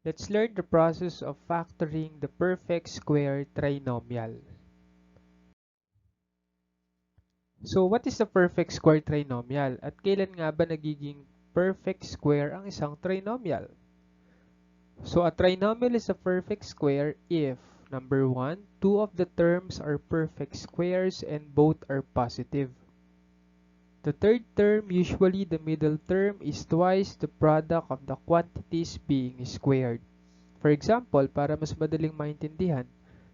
Let's learn the process of factoring the perfect square trinomial. So, what is the perfect square trinomial? At kailan nga ba nagiging perfect square ang isang trinomial? So, a trinomial is a perfect square if, number 1, two of the terms are perfect squares and both are positive. The third term, usually the middle term, is twice the product of the quantities being squared. For example, para mas madaling maintindihan,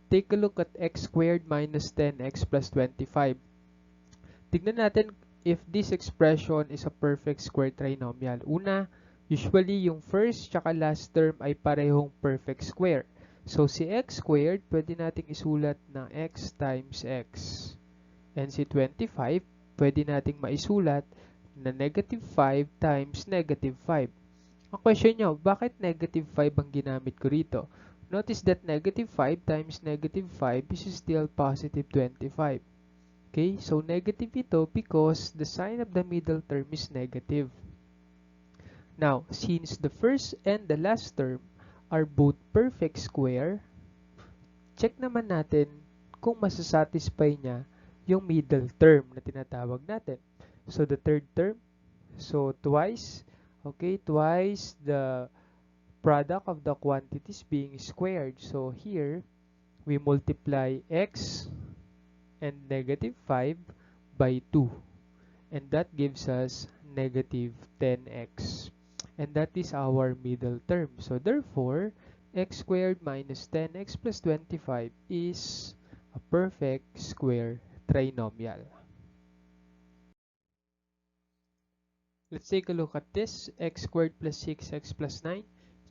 take a look at x squared minus 10x plus 25. Tignan natin if this expression is a perfect square trinomial. Una, usually yung first tsaka last term ay parehong perfect square. So si x squared, pwede nating isulat na x times x. And si 25, pwede nating maisulat na negative 5 times negative 5. Ang question nyo, bakit negative 5 ang ginamit ko rito? Notice that negative 5 times negative 5 is still positive 25. Okay, so negative ito because the sign of the middle term is negative. Now, since the first and the last term are both perfect square, check naman natin kung masasatisfy niya yung middle term na tinatawag natin. So, the third term, so twice, okay, twice the product of the quantities being squared. So, here, we multiply x and negative 5 by 2. And that gives us negative 10x. And that is our middle term. So, therefore, x squared minus 10x plus 25 is a perfect square trinomial. Let's take a look at this. X squared plus 6x plus 9.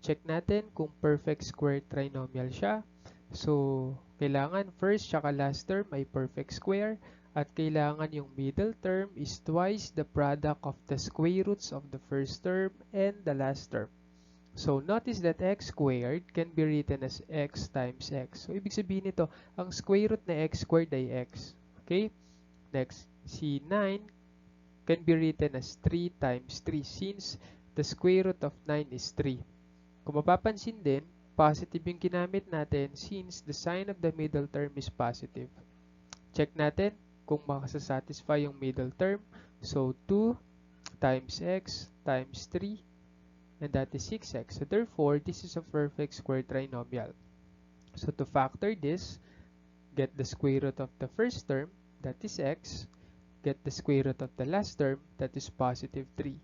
Check natin kung perfect square trinomial siya. So, kailangan first tsaka last term ay perfect square. At kailangan yung middle term is twice the product of the square roots of the first term and the last term. So, notice that x squared can be written as x times x. So, ibig sabihin nito, ang square root na x squared ay x. Okay? Next, si 9 can be written as 3 times 3 since the square root of 9 is 3. Kung mapapansin din, positive yung ginamit natin since the sign of the middle term is positive. Check natin kung makasasatisfy yung middle term. So, 2 times x times 3 and that is 6x. So, therefore, this is a perfect square trinomial. So, to factor this, get the square root of the first term, that is x, get the square root of the last term, that is positive 3.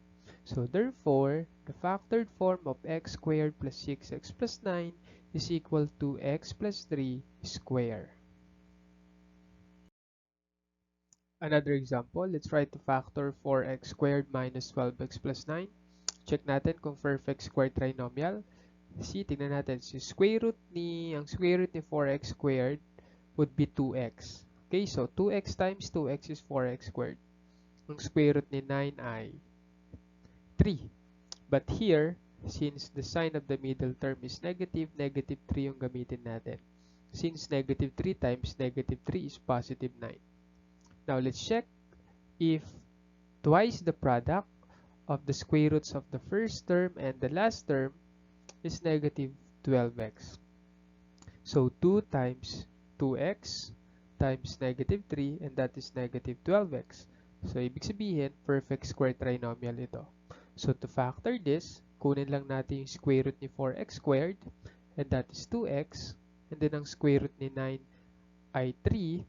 So, therefore, the factored form of x squared plus 6x plus 9 is equal to x plus 3 square. Another example, let's try to factor 4x squared minus 12x plus 9. Check natin kung perfect square trinomial. See, tingnan natin. Si ang square root ni 4x squared would be 2x. Okay, so 2x times 2x is 4x squared. Ang square root ni 9 ay 3. But here, since the sign of the middle term is negative, negative 3 yung gamitin natin. Since negative 3 times negative 3 is positive 9. Now, let's check if twice the product of the square roots of the first term and the last term is negative 12x. So, 2 times 2x times negative 3 and that is negative 12x. So, ibig sabihin, perfect square trinomial ito. So, to factor this, kunin lang natin yung square root ni 4x squared and that is 2x and then ang square root ni 9 ay 3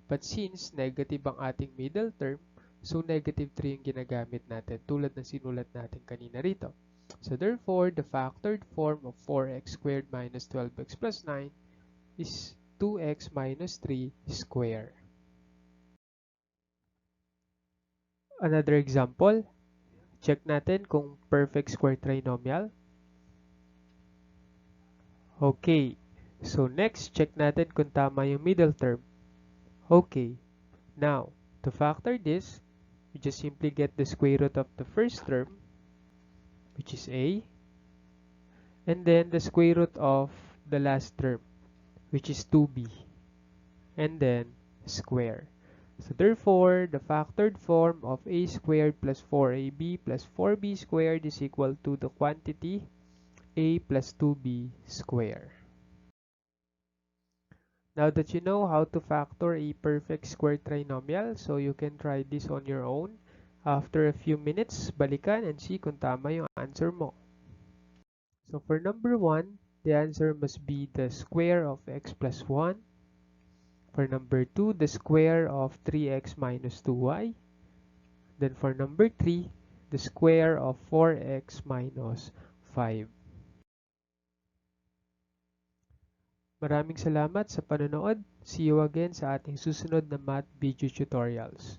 but since negative ang ating middle term, so negative 3 yung ginagamit natin tulad ng sinulat natin kanina rito. So, therefore, the factored form of 4x squared minus 12x plus 9 is 2x minus 3 square. Another example, check natin kung perfect square trinomial. Okay, so next, check natin kung tama yung middle term. Okay, now, to factor this, we just simply get the square root of the first term, which is a, and then the square root of the last term, which is 2b, and then square. So therefore, the factored form of a squared plus 4ab plus 4b squared is equal to the quantity a plus 2b square. Now that you know how to factor a perfect square trinomial, so you can try this on your own. After a few minutes, balikan and see kung tama yung answer mo. So for number 1, the answer must be the square of x plus 1. For number 2, the square of 3x minus 2y. Then for number 3, the square of 4x minus 5. Maraming salamat sa panonood. See you again sa ating susunod na math video tutorials.